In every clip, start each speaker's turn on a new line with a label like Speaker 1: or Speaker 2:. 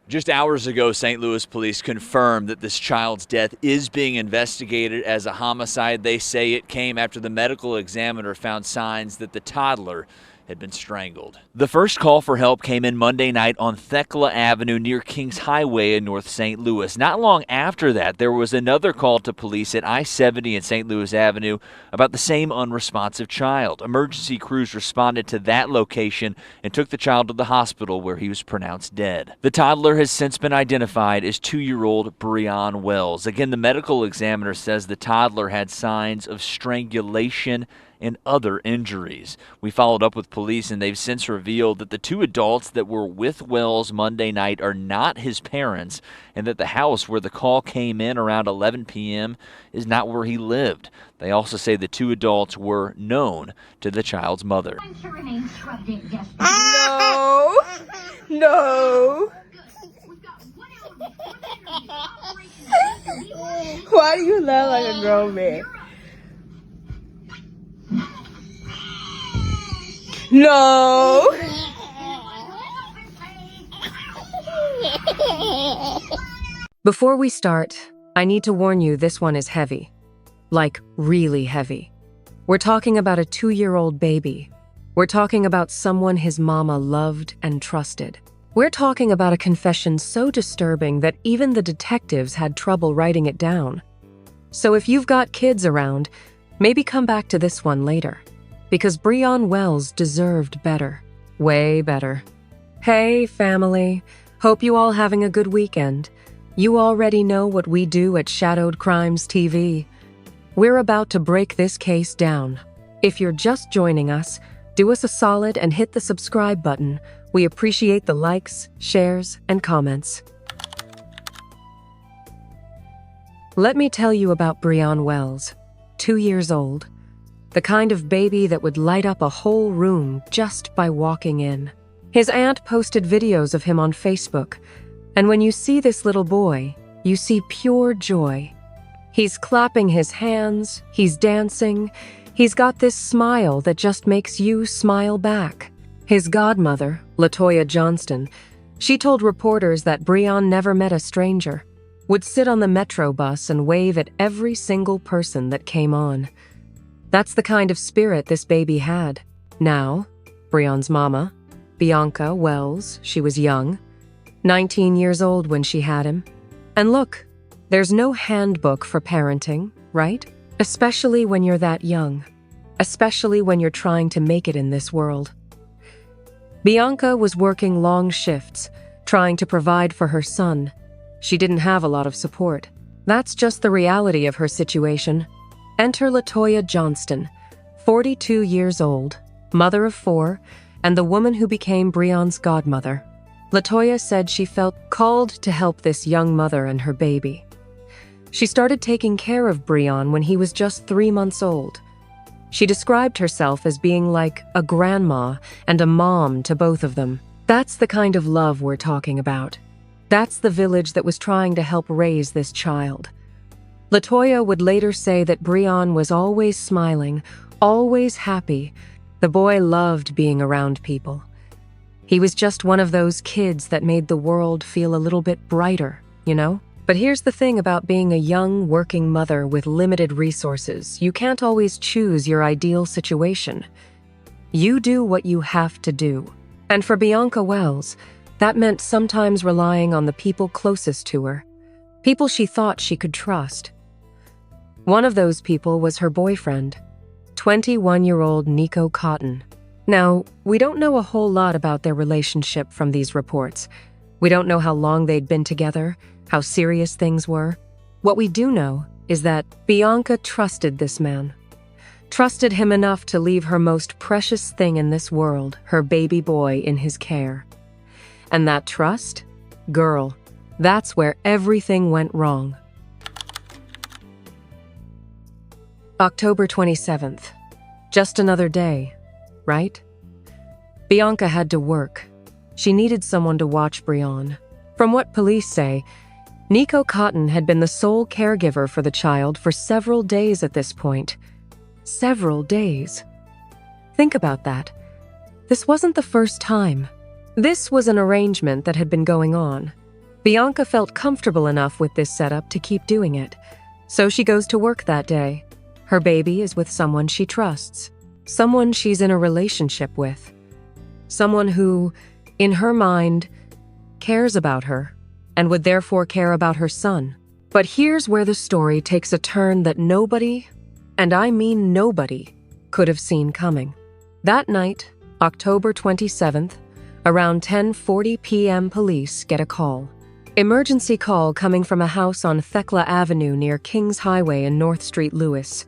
Speaker 1: Just hours ago, St. Louis police confirmed that this child's death is being investigated as a homicide. They say it came after the medical examiner found signs that the toddler had been strangled. The first call for help came in Monday night on Thekla Avenue near Kings Highway in North St. Louis. Not long after that, there was another call to police at I-70 and St. Louis Avenue about the same unresponsive child. Emergency crews responded to that location and took the child to the hospital where he was pronounced dead. The toddler has since been identified as 2-year-old Brion Wells. Again, the medical examiner says the toddler had signs of strangulation and other injuries. We followed up with police, and they've since revealed that the 2 adults that were with Wells Monday night are not his parents, and that the house where the call came in around 11 p.m. is not where he lived. They also say the 2 adults were known to the child's mother.
Speaker 2: No. No. Why do you laugh like a grown man? No.
Speaker 3: Before we start, I need to warn you this one is heavy. Like, really heavy. We're talking about a 2-year-old baby. We're talking about someone his mama loved and trusted. We're talking about a confession so disturbing that even the detectives had trouble writing it down. So if you've got kids around, maybe come back to this one later. Because Brion Wells deserved better. Way better. Hey, family. Hope you all having a good weekend. You already know what we do at Shadowed Crimes TV. We're about to break this case down. If you're just joining us, do us a solid and hit the subscribe button. We appreciate the likes, shares, and comments. Let me tell you about Brion Wells, 2 years old. The kind of baby that would light up a whole room just by walking in. His aunt posted videos of him on Facebook, and when you see this little boy, you see pure joy. He's clapping his hands, he's dancing, he's got this smile that just makes you smile back. His godmother, Latoya Johnston, she told reporters that Brion never met a stranger, would sit on the metro bus and wave at every single person that came on. That's the kind of spirit this baby had. Now, Brion's mama, Bianca Wells, she was young, 19 years old when she had him. And look, there's no handbook for parenting, right? Especially when you're that young. Especially when you're trying to make it in this world. Bianca was working long shifts, trying to provide for her son. She didn't have a lot of support. That's just the reality of her situation. Enter Latoya Johnston, 42 years old, mother of 4, and the woman who became Brion's godmother. Latoya said she felt called to help this young mother and her baby. She started taking care of Brion when he was just 3 months old. She described herself as being like a grandma and a mom to both of them. That's the kind of love we're talking about. That's the village that was trying to help raise this child. Latoya would later say that Brion was always smiling, always happy. The boy loved being around people. He was just one of those kids that made the world feel a little bit brighter, you know? But here's the thing about being a young, working mother with limited resources. You can't always choose your ideal situation. You do what you have to do. And for Bianca Wells, that meant sometimes relying on the people closest to her, people she thought she could trust. One of those people was her boyfriend, 21-year-old Nicco Cotton. Now, we don't know a whole lot about their relationship from these reports. We don't know how long they'd been together, how serious things were. What we do know is that Bianca trusted this man. Trusted him enough to leave her most precious thing in this world, her baby boy, in his care. And that trust? Girl, that's where everything went wrong. October 27th. Just another day, right? Bianca had to work. She needed someone to watch Brion. From what police say, Nicco Cotton had been the sole caregiver for the child for several days at this point. Several days. Think about that. This wasn't the first time. This was an arrangement that had been going on. Bianca felt comfortable enough with this setup to keep doing it. So she goes to work that day. Her baby is with someone she trusts, someone she's in a relationship with, someone who, in her mind, cares about her and would therefore care about her son. But here's where the story takes a turn that nobody, and I mean nobody, could have seen coming. That night, October 27th, around 10:40 p.m., police get a call. Emergency call coming from a house on Thekla Avenue near Kings Highway in North Street, Lewis.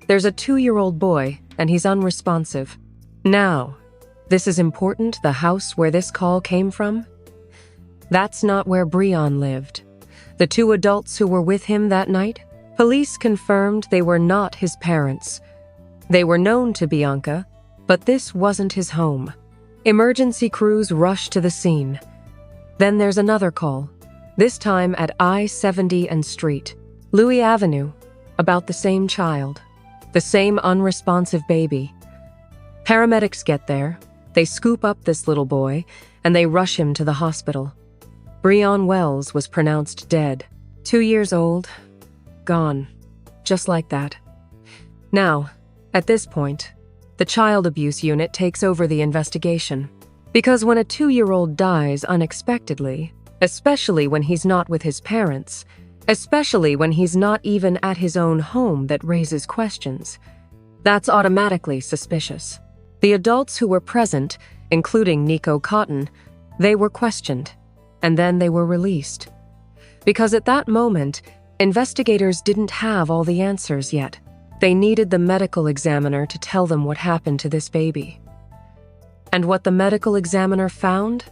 Speaker 3: There's a 2-year-old boy, and he's unresponsive. Now, this is important, the house where this call came from? That's not where Brion lived. The 2 adults who were with him that night, police confirmed they were not his parents. They were known to Bianca, but this wasn't his home. Emergency crews rush to the scene. Then there's another call, this time at I-70 and Street, Louis Avenue, about the same child, the same unresponsive baby. Paramedics get there, they scoop up this little boy, and they rush him to the hospital. Brion Wells was pronounced dead, 2 years old, gone, just like that. Now, at this point, the child abuse unit takes over the investigation. Because when a 2-year-old dies unexpectedly, especially when he's not with his parents, especially when he's not even at his own home, that raises questions. That's automatically suspicious. The adults who were present, including Nicco Cotton, they were questioned, and then they were released. Because at that moment, investigators didn't have all the answers yet. They needed the medical examiner to tell them what happened to this baby. And what the medical examiner found?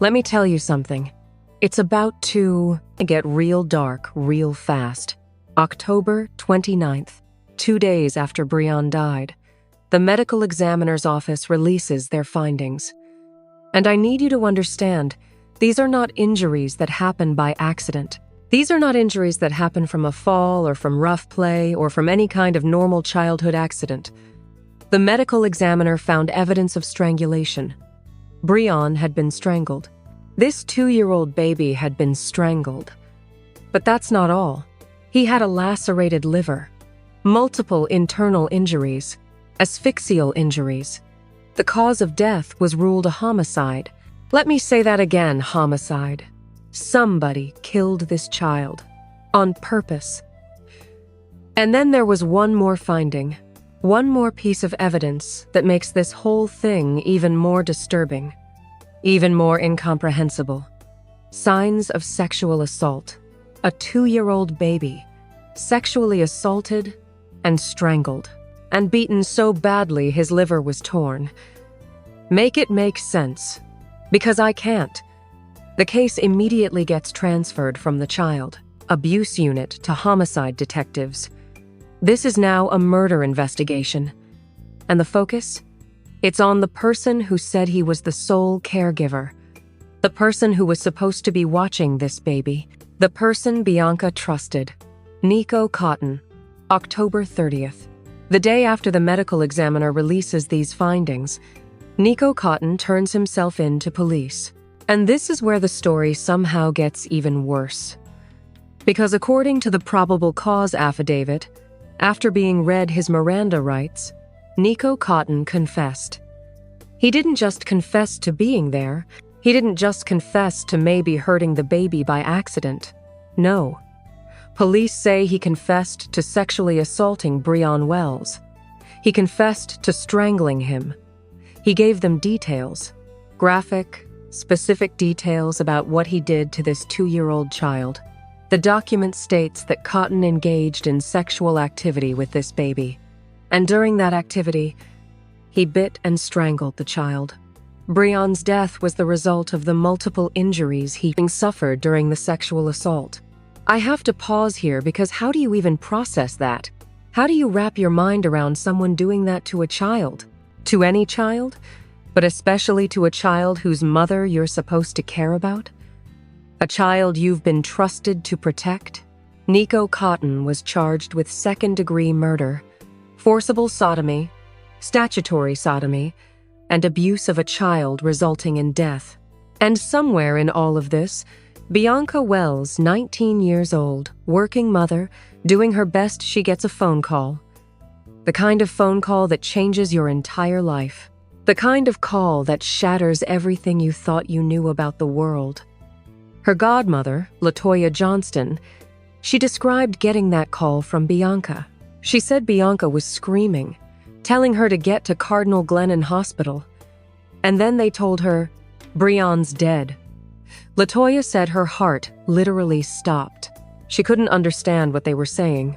Speaker 3: Let me tell you something. It's about to get real dark real fast. October 29th, 2 days after Brion died, the medical examiner's office releases their findings. And I need you to understand, these are not injuries that happen by accident. These are not injuries that happen from a fall or from rough play or from any kind of normal childhood accident. The medical examiner found evidence of strangulation. Brion had been strangled. This 2-year-old baby had been strangled. But that's not all. He had a lacerated liver, multiple internal injuries, asphyxial injuries. The cause of death was ruled a homicide. Let me say that again, homicide. Somebody killed this child. On purpose. And then there was one more finding. One more piece of evidence that makes this whole thing even more disturbing, even more incomprehensible. Signs of sexual assault. A 2-year-old baby, sexually assaulted and strangled, and beaten so badly his liver was torn. Make it make sense, because I can't. The case immediately gets transferred from the child abuse unit to homicide detectives. This is now a murder investigation. And the focus? It's on the person who said he was the sole caregiver. The person who was supposed to be watching this baby. The person Bianca trusted. Nicco Cotton. October 30th. The day after the medical examiner releases these findings, Nicco Cotton turns himself in to police. And this is where the story somehow gets even worse. Because according to the probable cause affidavit, after being read his Miranda rights, Nicco Cotton confessed. He didn't just confess to being there. He didn't just confess to maybe hurting the baby by accident. No. Police say he confessed to sexually assaulting Brion Wells. He confessed to strangling him. He gave them details, graphic, specific details about what he did to this 2-year-old child. The document states that Cotton engaged in sexual activity with this baby, and during that activity, he bit and strangled the child. Brion's death was the result of the multiple injuries he suffered during the sexual assault. I have to pause here because how do you even process that? How do you wrap your mind around someone doing that to a child? To any child? But especially to a child whose mother you're supposed to care about? A child you've been trusted to protect? Nicco Cotton was charged with second-degree murder, forcible sodomy, statutory sodomy, and abuse of a child resulting in death. And somewhere in all of this, Bianca Wells, 19 years old, working mother, doing her best, she gets a phone call. The kind of phone call that changes your entire life. The kind of call that shatters everything you thought you knew about the world. Her godmother, LaToya Johnston, she described getting that call from Bianca. She said Bianca was screaming, telling her to get to Cardinal Glennon Hospital. And then they told her, Brion's dead. LaToya said her heart literally stopped. She couldn't understand what they were saying,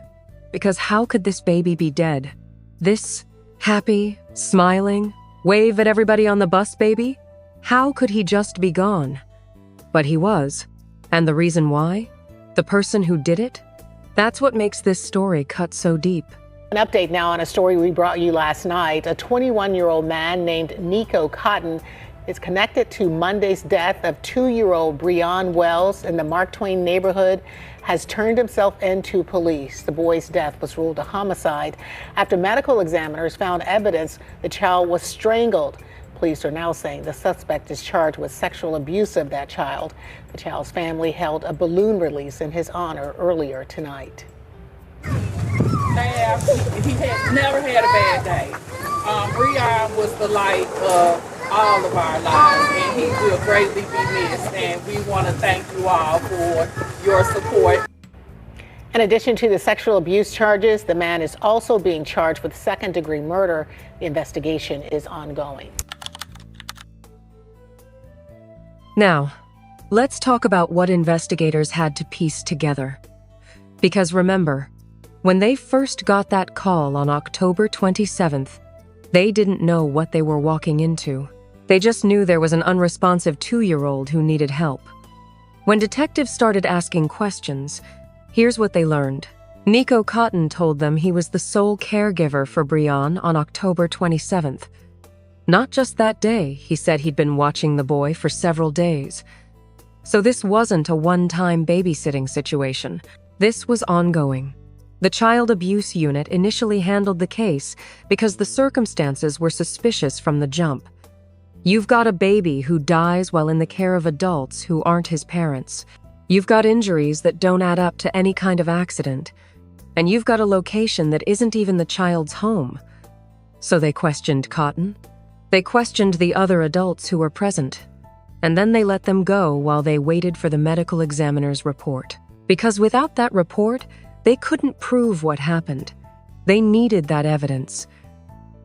Speaker 3: because how could this baby be dead? This happy, smiling, wave at everybody on the bus baby? How could he just be gone? But he was. And the reason why? The person who did it? That's what makes this story cut so deep.
Speaker 4: An update now on a story we brought you last night. A 21-year-old man named Nicco Cotton is connected to Monday's death of 2-year-old Brion Wells in the Mark Twain neighborhood, has turned himself in to police. The boy's death was ruled a homicide after medical examiners found evidence the child was strangled. Police are now saying the suspect is charged with sexual abuse of that child. The child's family held a balloon release in his honor earlier tonight.
Speaker 5: He had never had a bad day. Brion was the light of all of our lives, and he will greatly be missed. And we want to thank you all for your support.
Speaker 4: In addition to the sexual abuse charges, the man is also being charged with second-degree murder. The investigation is ongoing.
Speaker 3: Now, let's talk about what investigators had to piece together. Because remember, when they first got that call on October 27th, they didn't know what they were walking into. They just knew there was an unresponsive 2-year-old who needed help. When detectives started asking questions, here's what they learned. Nicco Cotton told them he was the sole caregiver for Brion on October 27th. Not just that day, he said he'd been watching the boy for several days. So this wasn't a one-time babysitting situation. This was ongoing. The Child Abuse Unit initially handled the case because the circumstances were suspicious from the jump. You've got a baby who dies while in the care of adults who aren't his parents. You've got injuries that don't add up to any kind of accident. And you've got a location that isn't even the child's home. So they questioned Cotton. They questioned the other adults who were present. And then they let them go while they waited for the medical examiner's report. Because without that report, they couldn't prove what happened. They needed that evidence.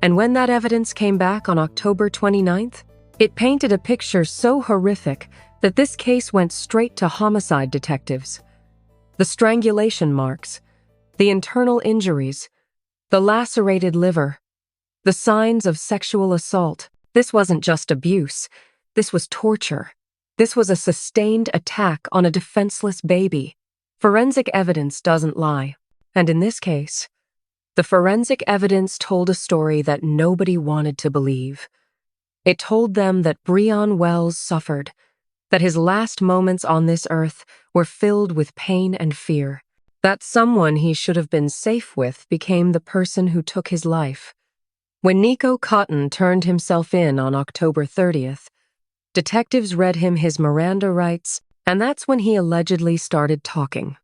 Speaker 3: And when that evidence came back on October 29th, it painted a picture so horrific that this case went straight to homicide detectives. The strangulation marks, the internal injuries, the lacerated liver, the signs of sexual assault. This wasn't just abuse. This was torture. This was a sustained attack on a defenseless baby. Forensic evidence doesn't lie. And in this case, the forensic evidence told a story that nobody wanted to believe. It told them that Brion Wells suffered, that his last moments on this earth were filled with pain and fear, that someone he should have been safe with became the person who took his life. When Nicco Cotton turned himself in on October 30th, detectives read him his Miranda rights, and that's when he allegedly started talking.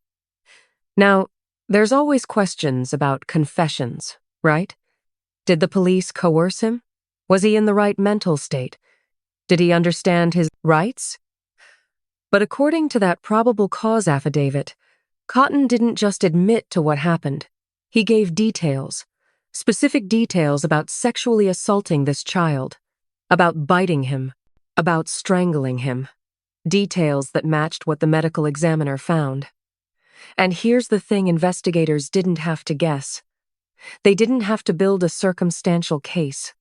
Speaker 3: Now, there's always questions about confessions, right? Did the police coerce him? Was he in the right mental state? Did he understand his rights? But according to that probable cause affidavit, Cotton didn't just admit to what happened. He gave details, specific details about sexually assaulting this child, about biting him, about strangling him. Details that matched what the medical examiner found. And here's the thing investigators didn't have to guess. They didn't have to build a circumstantial case.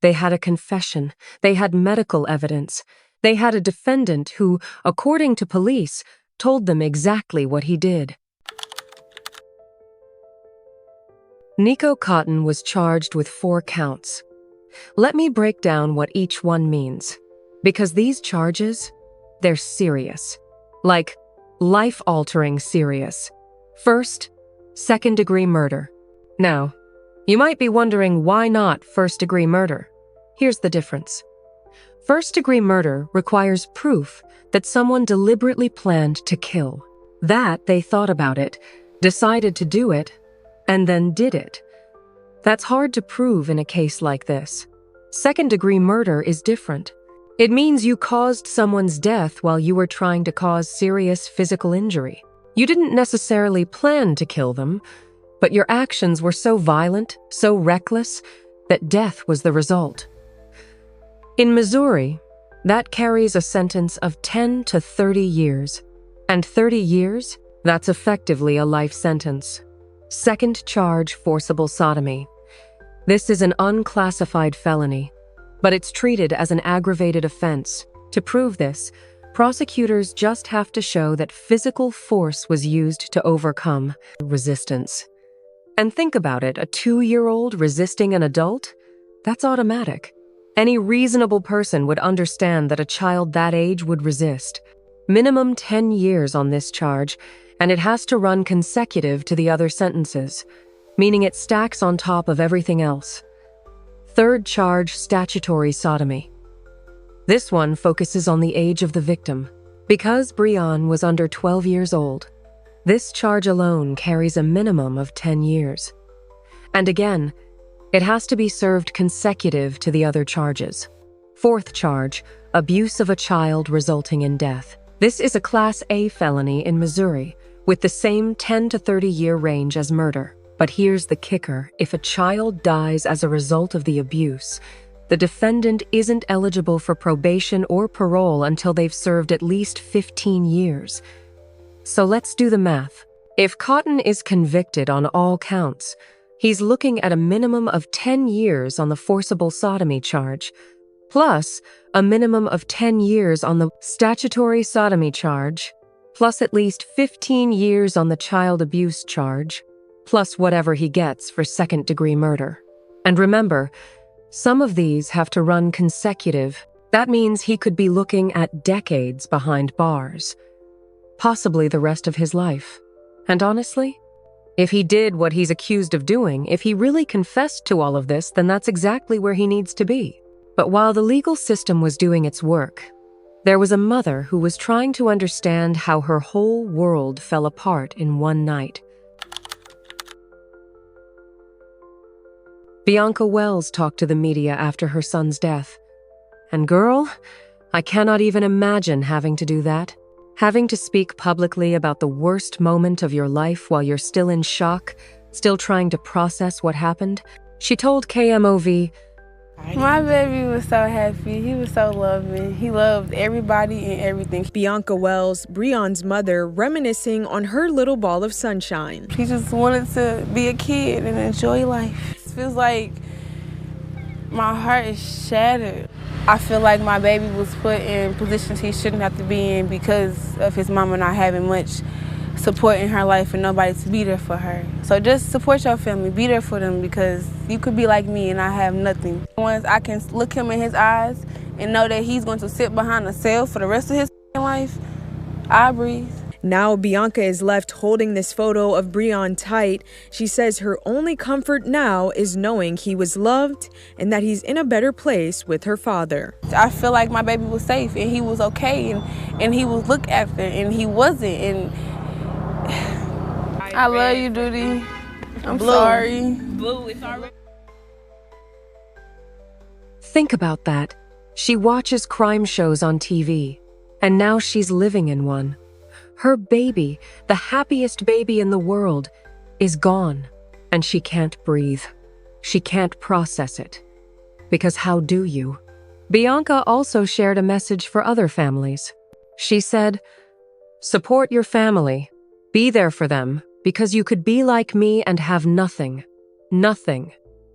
Speaker 3: They had a confession. They had medical evidence. They had a defendant who, according to police, told them exactly what he did. Nicco Cotton was charged with 4 counts. Let me break down what each one means. Because these charges, they're serious. Like, life-altering serious. First, second-degree murder. Now, you might be wondering why not first-degree murder. Here's the difference. First-degree murder requires proof that someone deliberately planned to kill. That they thought about it, decided to do it, and then did it. That's hard to prove in a case like this. Second-degree murder is different. It means you caused someone's death while you were trying to cause serious physical injury. You didn't necessarily plan to kill them, but your actions were so violent, so reckless, that death was the result. In Missouri, that carries a sentence of 10 to 30 years. And 30 years? That's effectively a life sentence. Second charge, forcible sodomy. This is an unclassified felony, but it's treated as an aggravated offense. To prove this, prosecutors just have to show that physical force was used to overcome resistance. And think about it, a 2-year-old resisting an adult? That's automatic. Any reasonable person would understand that a child that age would resist. Minimum 10 years on this charge, and it has to run consecutive to the other sentences, meaning it stacks on top of everything else. Third charge, statutory sodomy. This one focuses on the age of the victim. Because Brion was under 12 years old, this charge alone carries a minimum of 10 years. And again, it has to be served consecutive to the other charges. Fourth charge, abuse of a child resulting in death. This is a Class A felony in Missouri, with the same 10 to 30-year range as murder. But here's the kicker: if a child dies as a result of the abuse, the defendant isn't eligible for probation or parole until they've served at least 15 years. So let's do the math. If Cotton is convicted on all counts, he's looking at a minimum of 10 years on the forcible sodomy charge, plus a minimum of 10 years on the statutory sodomy charge, plus at least 15 years on the child abuse charge, plus whatever he gets for second-degree murder. And remember, some of these have to run consecutive. That means he could be looking at decades behind bars, possibly the rest of his life. And honestly, if he did what he's accused of doing, if he really confessed to all of this, then that's exactly where he needs to be. But while the legal system was doing its work, there was a mother who was trying to understand how her whole world fell apart in one night. Bianca Wells talked to the media after her son's death. And girl, I cannot even imagine having to do that. Having to speak publicly about the worst moment of your life while you're still in shock, still trying to process what happened. She told KMOV,
Speaker 2: My baby was so happy. He was so loving. He loved everybody and everything.
Speaker 6: Bianca Wells, Brion's mother, reminiscing on her little ball of sunshine.
Speaker 2: He just wanted to be a kid and enjoy life. It feels like my heart is shattered. I feel like my baby was put in positions he shouldn't have to be in because of his mama not having much support in her life and nobody to be there for her. So just support your family, be there for them, because you could be like me and I have nothing. Once I can look him in his eyes and know that he's going to sit behind a cell for the rest of his life, I breathe.
Speaker 6: Now Bianca is left holding this photo of Brion tight. She says her only comfort now is knowing he was loved and that he's in a better place with her father.
Speaker 2: I feel like my baby was safe and he was okay and he was looked after and he wasn't. And I love you, Duty. I'm sorry.
Speaker 5: Blue, it's already.
Speaker 3: think about that. She watches crime shows on TV, and now she's living in one. Her baby, the happiest baby in the world, is gone, and she can't breathe. She can't process it. Because how do you? Bianca also shared a message for other families. She said, "Support your family. Be there for them, because you could be like me and have nothing. Nothing."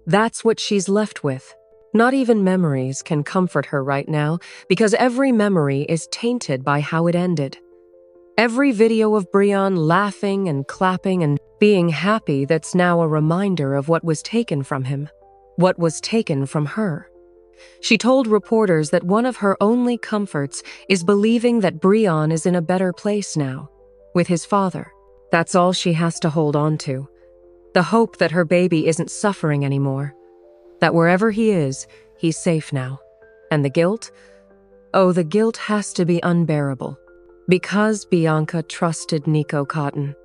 Speaker 3: That's what she's left with. Not even memories can comfort her right now, because every memory is tainted by how it ended. Every video of Brion laughing and clapping and being happy that's now a reminder of what was taken from him, what was taken from her. She told reporters that one of her only comforts is believing that Brion is in a better place now, with his father. That's all she has to hold on to. The hope that her baby isn't suffering anymore. That wherever he is, he's safe now. And the guilt? Oh, the guilt has to be unbearable. Because Bianca trusted Nicco Cotton.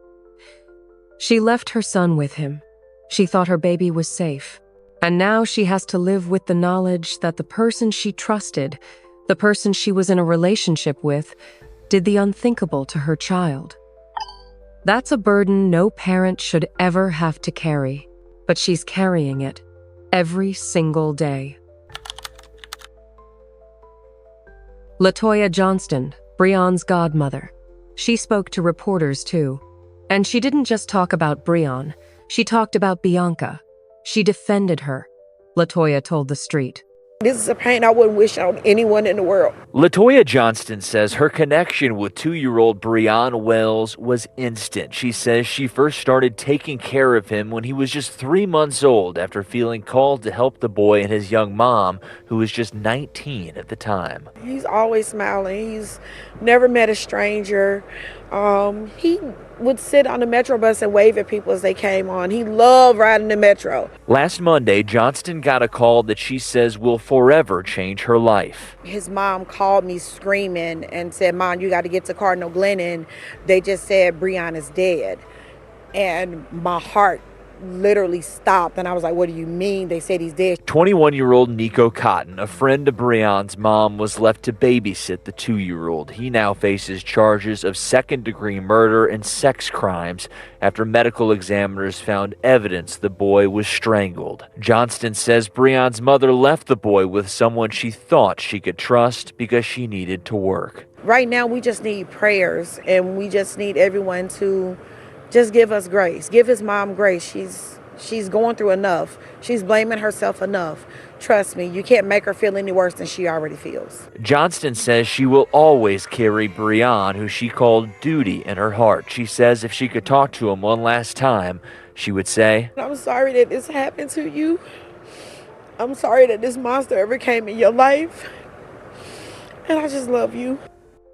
Speaker 3: She left her son with him. She thought her baby was safe. And now she has to live with the knowledge that the person she trusted, the person she was in a relationship with, did the unthinkable to her child. That's a burden no parent should ever have to carry, but she's carrying it every single day. LaToya Johnston, Brion's godmother. She spoke to reporters too. And she didn't just talk about Brion, she talked about Bianca. She defended her, LaToya told The Street.
Speaker 7: This is a pain I wouldn't wish on anyone in the world.
Speaker 1: LaToya Johnston says her connection with 2-year-old Brion Wells was instant. She says she first started taking care of him when he was just 3 months old after feeling called to help the boy and his young mom, who was just 19 at the time.
Speaker 7: He's always smiling. He's never met a stranger. He would sit on the Metro bus and wave at people as they came on. He loved riding the Metro.
Speaker 1: Last Monday, Johnston got a call that she says will forever change her life.
Speaker 7: His mom called me screaming and said, "Mom, you got to get to Cardinal Glennon. They just said Brion is dead." And my heart literally stopped, and I was like, "What do you mean they said he's dead?"
Speaker 1: 21-year-old Nicco Cotton, a friend of Brion's mom, was left to babysit the 2-year-old. He now faces charges of second-degree murder and sex crimes after medical examiners found evidence the boy was strangled. Johnston says Brion's mother left the boy with someone she thought she could trust because she needed to work.
Speaker 7: Right now, we just need prayers, and we just need everyone to just give us grace. Give his mom grace. She's going through enough. She's blaming herself enough. Trust me, you can't make her feel any worse than she already feels.
Speaker 1: Johnston says she will always carry Brion, who she called Duty, in her heart. She says if she could talk to him one last time, she would say,
Speaker 7: "I'm sorry that this happened to you. I'm sorry that this monster ever came in your life. And I just love you."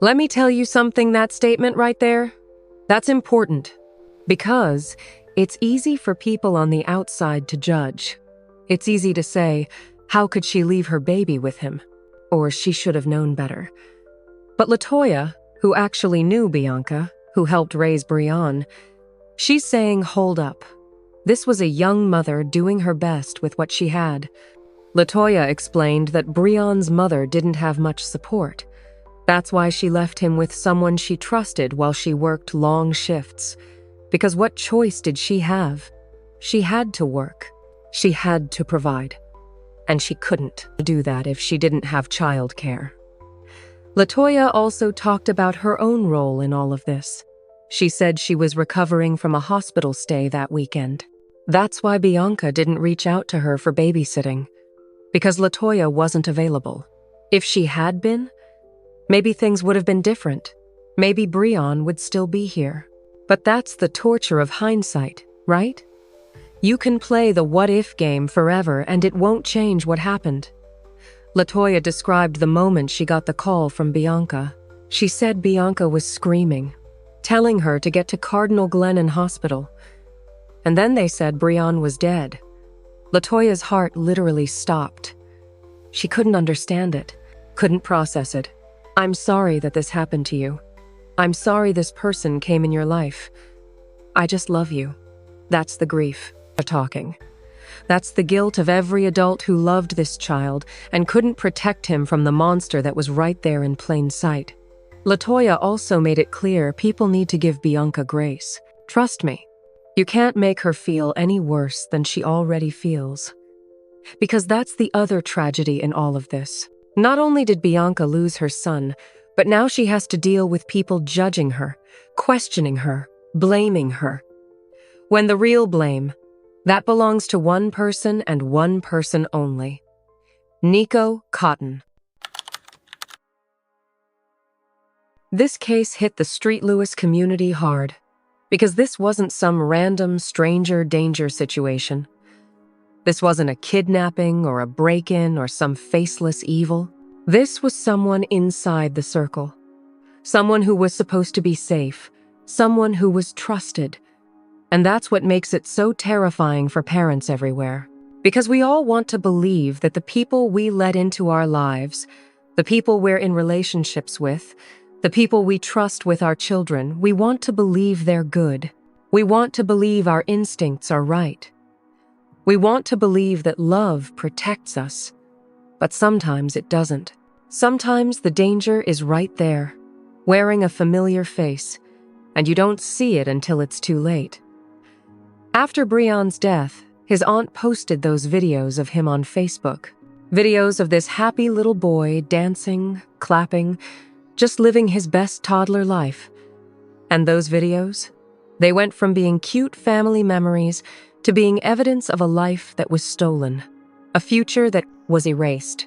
Speaker 3: Let me tell you something, that statement right there, that's important. Because it's easy for people on the outside to judge. It's easy to say, how could she leave her baby with him? Or she should have known better. But LaToya, who actually knew Bianca, who helped raise Brion, she's saying, hold up. This was a young mother doing her best with what she had. LaToya explained that Brion's mother didn't have much support. That's why she left him with someone she trusted while she worked long shifts. Because what choice did she have? She had to work. She had to provide. And she couldn't do that if she didn't have childcare. LaToya also talked about her own role in all of this. She said she was recovering from a hospital stay that weekend. That's why Bianca didn't reach out to her for babysitting. Because LaToya wasn't available. If she had been, maybe things would have been different. Maybe Brion would still be here. But that's the torture of hindsight, right? You can play the what-if game forever and it won't change what happened. LaToya described the moment she got the call from Bianca. She said Bianca was screaming, telling her to get to Cardinal Glennon Hospital. And then they said Brion was dead. LaToya's heart literally stopped. She couldn't understand it, couldn't process it. I'm sorry that this happened to you. I'm sorry this person came in your life. I just love you. That's the grief of talking. That's the guilt of every adult who loved this child and couldn't protect him from the monster that was right there in plain sight. LaToya also made it clear people need to give Bianca grace. Trust me, you can't make her feel any worse than she already feels. Because that's the other tragedy in all of this. Not only did Bianca lose her son, but now she has to deal with people judging her, questioning her, blaming her. When the real blame, that belongs to one person and one person only. Nicco Cotton. This case hit the St. Louis community hard, because this wasn't some random stranger danger situation. This wasn't a kidnapping or a break-in or some faceless evil. This was someone inside the circle. Someone who was supposed to be safe. Someone who was trusted. And that's what makes it so terrifying for parents everywhere. Because we all want to believe that the people we let into our lives, the people we're in relationships with, the people we trust with our children. We want to believe they're good. We want to believe our instincts are right. We want to believe that love protects us, but sometimes it doesn't. Sometimes the danger is right there, wearing a familiar face, and you don't see it until it's too late. After Brion's death, his aunt posted those videos of him on Facebook. Videos of this happy little boy dancing, clapping, just living his best toddler life. And those videos? They went from being cute family memories to being evidence of a life that was stolen, a future that was erased.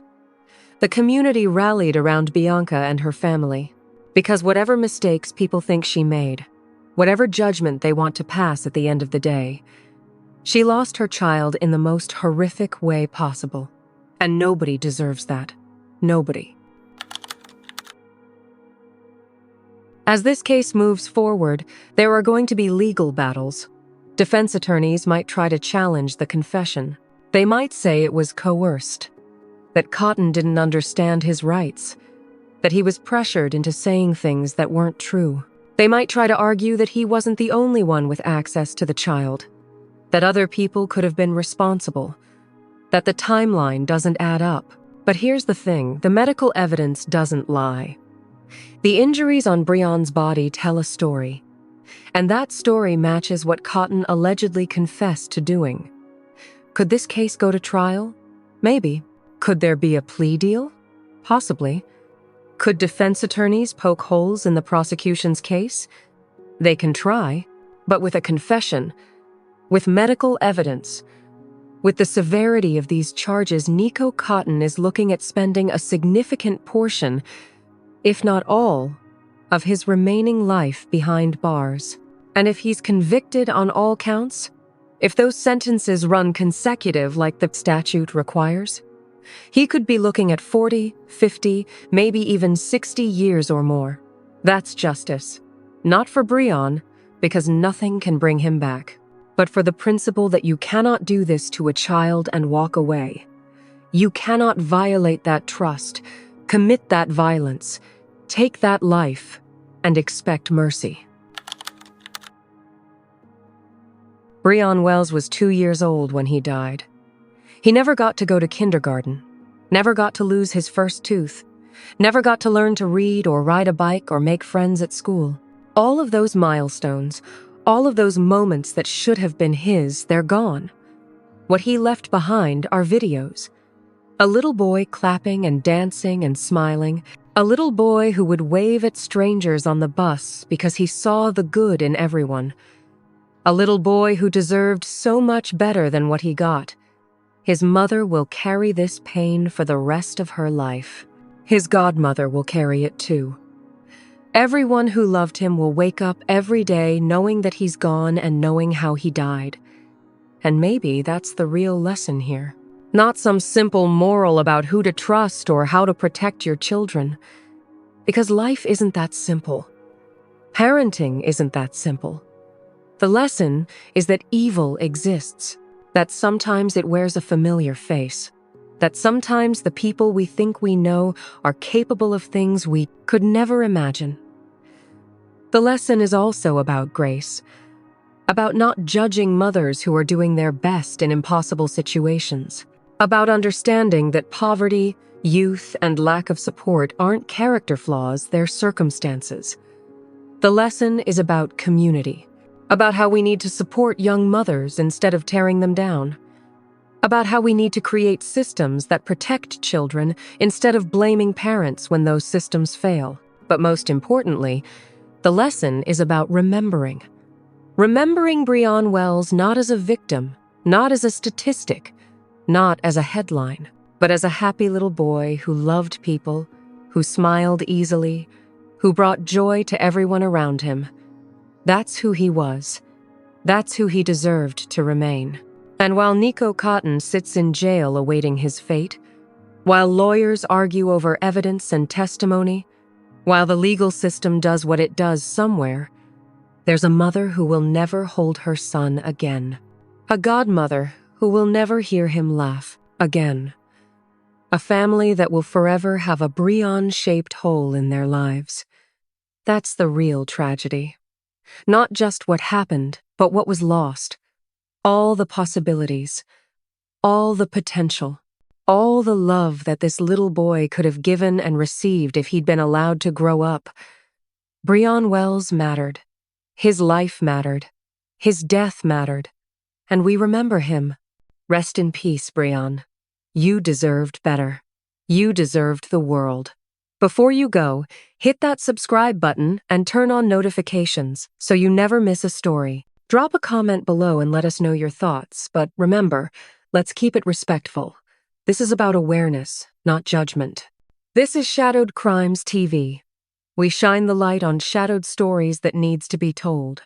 Speaker 3: The community rallied around Bianca and her family, because whatever mistakes people think she made, whatever judgment they want to pass at the end of the day, she lost her child in the most horrific way possible. And nobody deserves that. Nobody. As this case moves forward, there are going to be legal battles. Defense attorneys might try to challenge the confession. They might say it was coerced, that Cotton didn't understand his rights, that he was pressured into saying things that weren't true. They might try to argue that he wasn't the only one with access to the child, that other people could have been responsible, that the timeline doesn't add up. But here's the thing, the medical evidence doesn't lie. The injuries on Brion's body tell a story, and that story matches what Cotton allegedly confessed to doing. Could this case go to trial? Maybe. Could there be a plea deal? Possibly. Could defense attorneys poke holes in the prosecution's case? They can try, but with a confession, with medical evidence, with the severity of these charges, Nicco Cotton is looking at spending a significant portion, if not all, of his remaining life behind bars. And if he's convicted on all counts, if those sentences run consecutive like the statute requires, he could be looking at 40, 50, maybe even 60 years or more. That's justice. Not for Brion, because nothing can bring him back, but for the principle that you cannot do this to a child and walk away. You cannot violate that trust, commit that violence, take that life, and expect mercy. Brion Wells was 2 years old when he died. He never got to go to kindergarten, never got to lose his first tooth, never got to learn to read or ride a bike or make friends at school. All of those milestones, all of those moments that should have been his, they're gone. What he left behind are videos. A little boy clapping and dancing and smiling, a little boy who would wave at strangers on the bus because he saw the good in everyone. A little boy who deserved so much better than what he got. His mother will carry this pain for the rest of her life. His godmother will carry it too. Everyone who loved him will wake up every day knowing that he's gone and knowing how he died. And maybe that's the real lesson here. Not some simple moral about who to trust or how to protect your children. Because life isn't that simple. Parenting isn't that simple. The lesson is that evil exists, that sometimes it wears a familiar face, that sometimes the people we think we know are capable of things we could never imagine. The lesson is also about grace, about not judging mothers who are doing their best in impossible situations, about understanding that poverty, youth, and lack of support aren't character flaws, they're circumstances. The lesson is about community, about how we need to support young mothers instead of tearing them down, about how we need to create systems that protect children instead of blaming parents when those systems fail. But most importantly, the lesson is about remembering. Remembering Brion Wells not as a victim, not as a statistic, not as a headline, but as a happy little boy who loved people, who smiled easily, who brought joy to everyone around him. That's who he was. That's who he deserved to remain. And while Nicco Cotton sits in jail awaiting his fate, while lawyers argue over evidence and testimony, while the legal system does what it does somewhere, there's a mother who will never hold her son again. A godmother who will never hear him laugh again. A family that will forever have a Brion-shaped hole in their lives. That's the real tragedy. Not just what happened, but what was lost. All the possibilities. All the potential. All the love that this little boy could have given and received if he'd been allowed to grow up. Brion Wells mattered. His life mattered. His death mattered. And we remember him. Rest in peace, Brion. You deserved better. You deserved the world. Before you go, hit that subscribe button and turn on notifications so you never miss a story. Drop a comment below and let us know your thoughts, but remember, let's keep it respectful. This is about awareness, not judgment. This is Shadowed Crimes TV. We shine the light on shadowed stories that needs to be told.